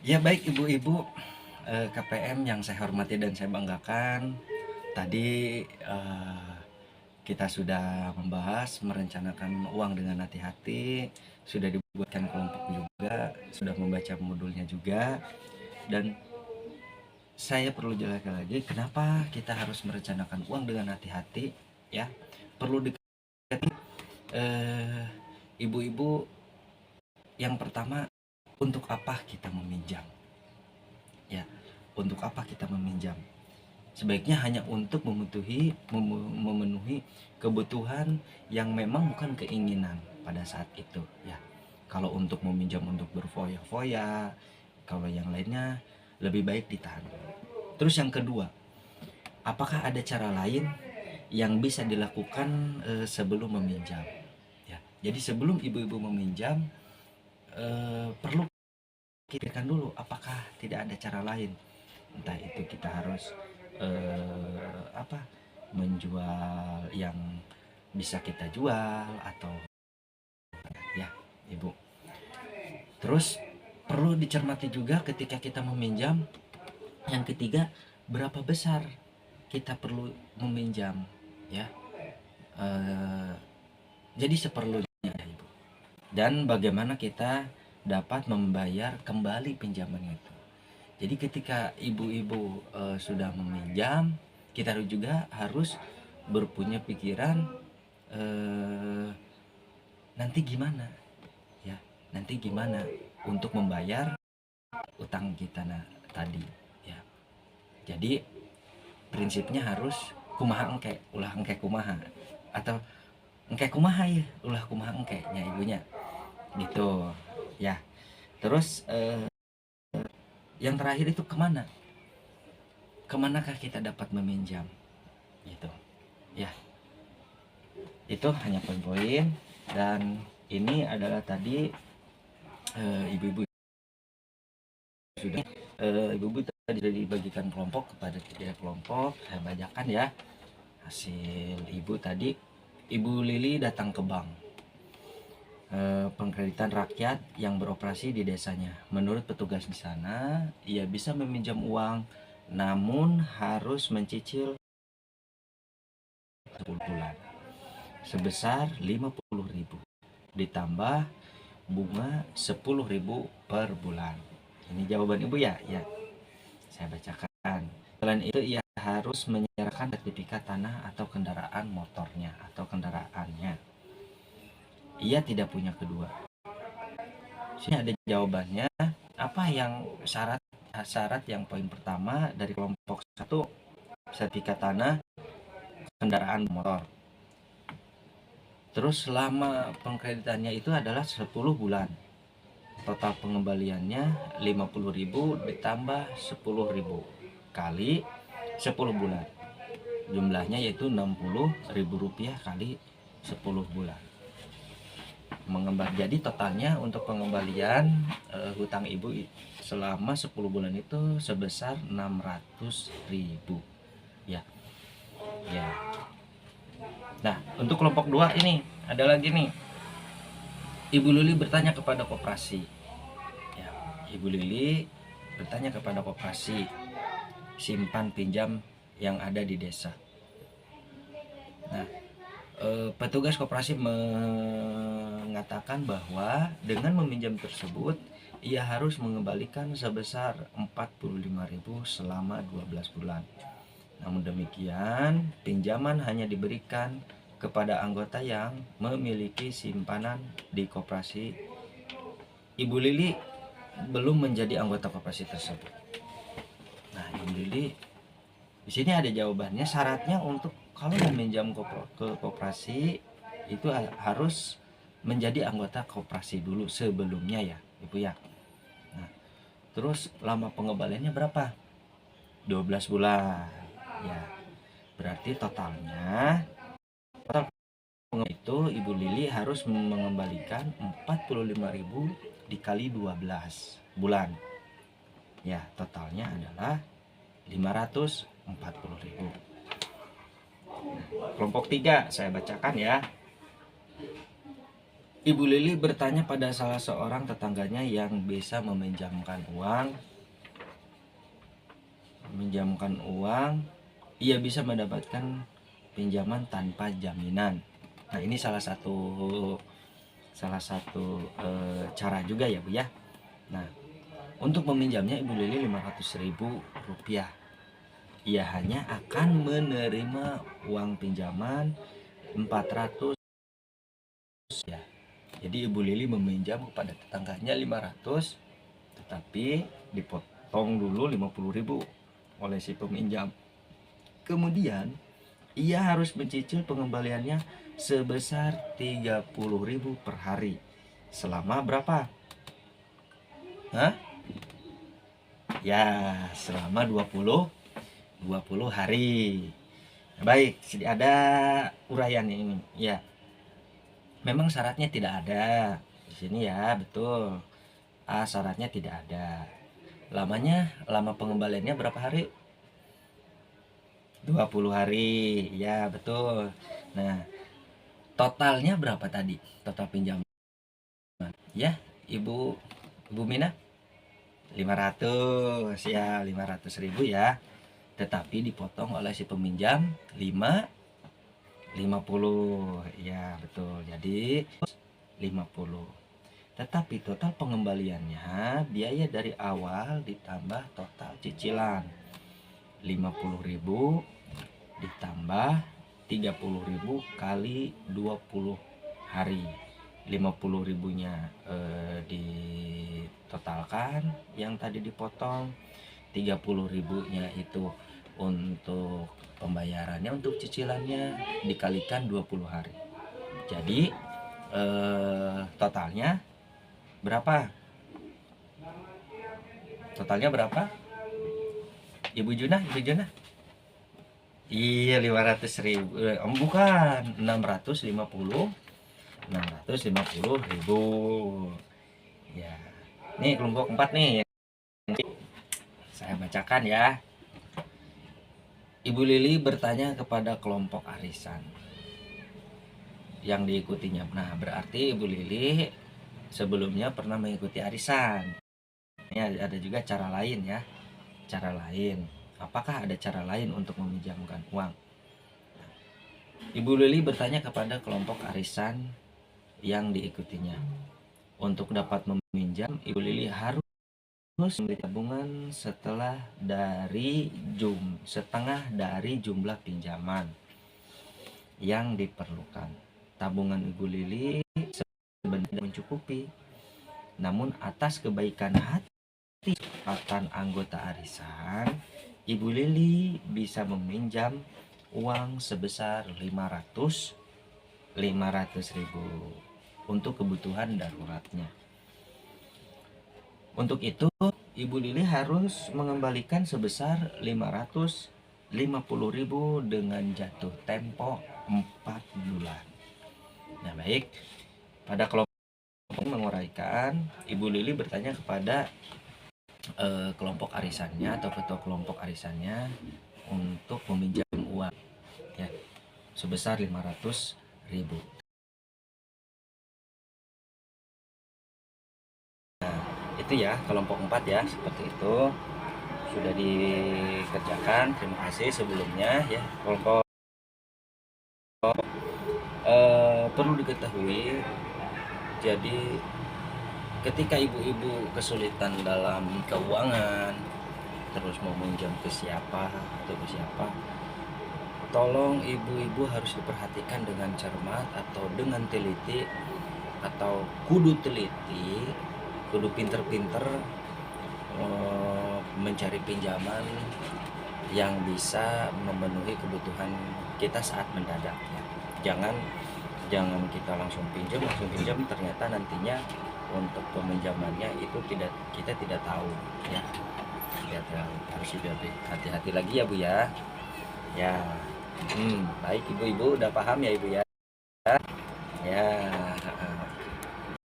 Ya baik ibu-ibu, KPM yang saya hormati dan saya banggakan. Tadi kita sudah membahas merencanakan uang dengan hati-hati, sudah dibuatkan kelompok juga, sudah membaca modulnya juga, dan saya perlu jelaskan lagi kenapa kita harus merencanakan uang dengan hati-hati. Ya, perlu diketahui ibu-ibu, yang pertama, untuk apa kita meminjam? Ya, untuk apa kita meminjam? Sebaiknya hanya untuk memenuhi kebutuhan yang memang bukan keinginan pada saat itu, ya. Kalau untuk meminjam untuk berfoya-foya, kalau yang lainnya lebih baik ditahan. Terus yang kedua, apakah ada cara lain yang bisa dilakukan sebelum meminjam? Ya, jadi sebelum ibu-ibu meminjam, perlu pikirkan dulu apakah tidak ada cara lain. Entah itu kita harus apa, menjual yang bisa kita jual atau, ya ibu. Terus perlu dicermati juga ketika kita meminjam, yang ketiga, berapa besar kita perlu meminjam, ya. Eh, jadi seperlunya, ibu. Dan bagaimana kita dapat membayar kembali pinjaman itu. Jadi ketika ibu-ibu sudah meminjam, kita juga harus berpunya pikiran, eh, nanti gimana, ya, nanti gimana untuk membayar utang kita tadi, ya. Jadi prinsipnya harus kumaha engke ulah engke kumaha, atau engke kumaha ya ulah kumaha engke nya ibunya, gitu, ya. Terus yang terakhir itu kemanakah kita dapat meminjam, gitu, ya. Itu hanya poin-poin, dan ini adalah tadi ibu-ibu sudah ibu-ibu tadi sudah dibagikan kelompok kepada 3 kelompok. Saya bacakan ya hasil ibu tadi. Ibu Lili datang ke bank pengkreditan rakyat yang beroperasi di desanya. Menurut petugas di sana, ia bisa meminjam uang, namun harus mencicil 10 bulan sebesar 50.000 ditambah bunga 10.000 per bulan. Ini jawaban ibu, ya, ya. Saya bacakan. Selain itu, ia harus menyerahkan sertifikat tanah atau kendaraan motornya atau kendaraannya. Ia tidak punya kedua. Sini ada jawabannya. Apa yang syarat yang poin pertama dari kelompok 1, sertifikat tanah, kendaraan motor. Terus selama pengkreditannya itu adalah 10 bulan. Total pengembaliannya 50.000 ditambah 10.000 kali 10 bulan. Jumlahnya yaitu 60.000 rupiah kali 10 bulan. Jadi totalnya untuk pengembalian hutang ibu selama 10 bulan itu sebesar 600.000, ya. Ya. Nah, untuk kelompok 2 ini ada lagi nih. Ibu Lili bertanya kepada koperasi. Ya, Ibu Lili bertanya kepada koperasi simpan pinjam yang ada di desa. Nah, petugas koperasi mengatakan bahwa dengan meminjam tersebut ia harus mengembalikan sebesar 45.000 selama 12 bulan. Namun demikian, pinjaman hanya diberikan kepada anggota yang memiliki simpanan di koperasi. Ibu Lili belum menjadi anggota koperasi tersebut. Nah, Ibu Lili di sini ada jawabannya. Syaratnya untuk kalau meminjam ke koperasi itu harus menjadi anggota koperasi dulu sebelumnya, ya, Ibu, ya. Nah, terus lama pengembaliannya berapa? 12 bulan. Ya. Berarti total itu Ibu Lili harus mengembalikan 45.000 dikali 12 bulan. Ya, totalnya adalah 540.000. Kelompok 3 saya bacakan ya. Ibu Lili bertanya pada salah seorang tetangganya yang bisa meminjamkan uang. Ia bisa mendapatkan pinjaman tanpa jaminan. Nah, ini salah satu cara juga ya Bu ya. Nah, untuk meminjamnya Ibu Lili 500.000 rupiah. Ia hanya akan menerima uang pinjaman 400 ya. Jadi Ibu Lili meminjam kepada tetangganya 500, tetapi dipotong dulu 50.000 oleh si peminjam. Kemudian ia harus mencicil pengembaliannya sebesar 30.000 per hari. Selama berapa? Ya, selama 20 hari. Baik, ada uraian ini. Ya. Memang syaratnya tidak ada. Di sini ya, betul. Syaratnya tidak ada. Lama pengembaliannya berapa hari? 20 hari. Ya, betul. Nah, totalnya berapa tadi? Total pinjaman. Ya, Ibu Mina? 500 ya, 500.000 ya. Tetapi dipotong oleh si peminjam 50 ya, betul. Jadi 50. Tetapi total pengembaliannya biaya dari awal ditambah total cicilan 50.000 ditambah 30.000 kali 20 hari. 50.000-nya ditotalkan yang tadi dipotong, 30.000-nya itu untuk pembayarannya, untuk cicilannya dikalikan 20 hari. Jadi totalnya berapa? Ibu Juna? Iya, 500.000. Bukan, 650.000. Ya. Nih kelompok 4 nih. Saya bacakan ya. Ibu Lili bertanya kepada kelompok arisan yang diikutinya. Nah, berarti Ibu Lili sebelumnya pernah mengikuti arisan. Ini ada juga cara lain ya. Cara lain. Apakah ada cara lain untuk meminjamkan uang? Ibu Lili bertanya kepada kelompok arisan yang diikutinya. Untuk dapat meminjam, Ibu Lili harus membeli tabungan setengah dari jumlah pinjaman yang diperlukan. Tabungan Ibu Lili sebenarnya mencukupi. Namun atas kebaikan hati anggota arisan, Ibu Lili bisa meminjam uang sebesar 500.000 untuk kebutuhan daruratnya. Untuk itu, Ibu Lili harus mengembalikan sebesar 550.000 dengan jatuh tempo 4 bulan. Nah, baik. Pada kelompok menguraikan, Ibu Lili bertanya kepada kelompok arisannya atau ketua kelompok arisannya untuk meminjam uang ya sebesar 500.000. Nah, itu ya kelompok 4 ya, seperti itu sudah dikerjakan. Terima kasih sebelumnya ya. Kelompok perlu diketahui, jadi ketika ibu-ibu kesulitan dalam keuangan, terus mau minjam ke siapa, tolong ibu-ibu harus diperhatikan dengan cermat atau dengan teliti, atau kudu teliti, kudu pinter-pinter mencari pinjaman yang bisa memenuhi kebutuhan kita saat mendadak ya. Jangan kita langsung pinjam ternyata nantinya untuk peminjamannya itu kita tidak tahu ya. Harus hati-hati lagi ya Bu ya. Ya. Baik, ibu-ibu udah paham ya Ibu ya. Ya.